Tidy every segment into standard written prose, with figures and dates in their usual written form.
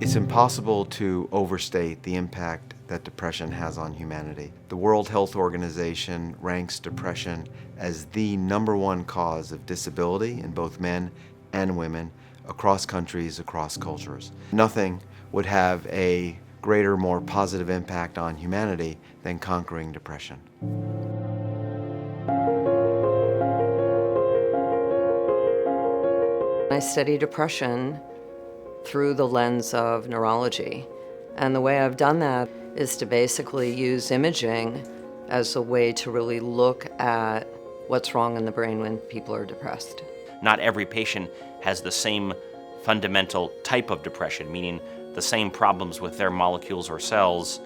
It's impossible to overstate the impact that depression has on humanity. The World Health Organization ranks depression as the #1 cause of disability in both men and women across countries, across cultures. Nothing would have a greater, more positive impact on humanity than conquering depression. I study depression through the lens of neurology. And the way I've done that is to basically use imaging as a way to really look at what's wrong in the brain when people are depressed. Not every patient has the same fundamental type of depression, meaning the same problems with their molecules or cells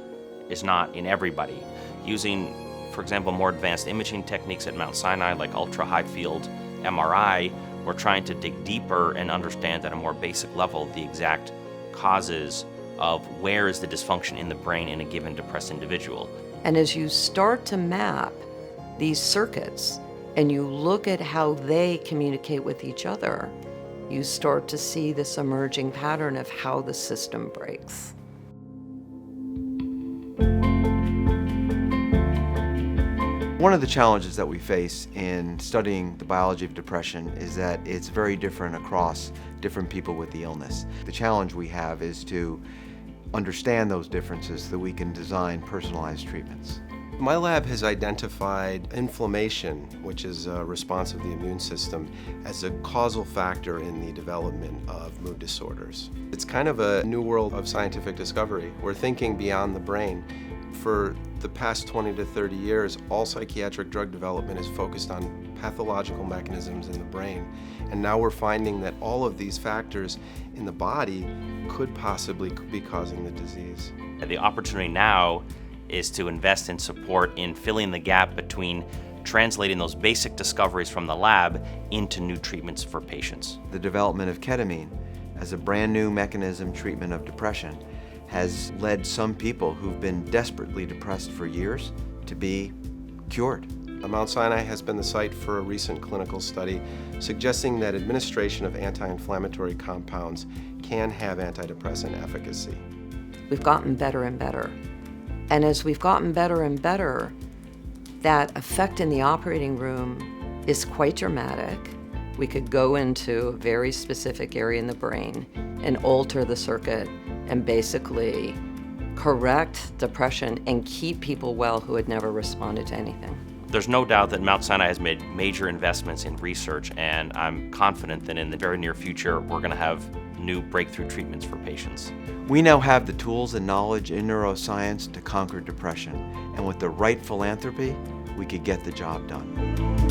is not in everybody. Using, for example, more advanced imaging techniques at Mount Sinai, like ultra-high field MRI, we're trying to dig deeper and understand at a more basic level the exact causes of where is the dysfunction in the brain in a given depressed individual. And as you start to map these circuits and you look at how they communicate with each other, you start to see this emerging pattern of how the system breaks. One of the challenges that we face in studying the biology of depression is that it's very different across different people with the illness. The challenge we have is to understand those differences so that we can design personalized treatments. My lab has identified inflammation, which is a response of the immune system, as a causal factor in the development of mood disorders. It's kind of a new world of scientific discovery. We're thinking beyond the brain. For the past 20 to 30 years, all psychiatric drug development is focused on pathological mechanisms in the brain. And now we're finding that all of these factors in the body could possibly be causing the disease. The opportunity now is to invest in support in filling the gap between translating those basic discoveries from the lab into new treatments for patients. The development of ketamine as a brand new mechanism treatment of depression has led some people who've been desperately depressed for years to be cured. Mount Sinai has been the site for a recent clinical study suggesting that administration of anti-inflammatory compounds can have antidepressant efficacy. We've gotten better and better. And as we've gotten better and better, that effect in the operating room is quite dramatic. We could go into a very specific area in the brain and alter the circuit and basically correct depression and keep people well who had never responded to anything. There's no doubt that Mount Sinai has made major investments in research, and I'm confident that in the very near future we're going to have new breakthrough treatments for patients. We now have the tools and knowledge in neuroscience to conquer depression, and with the right philanthropy, we could get the job done.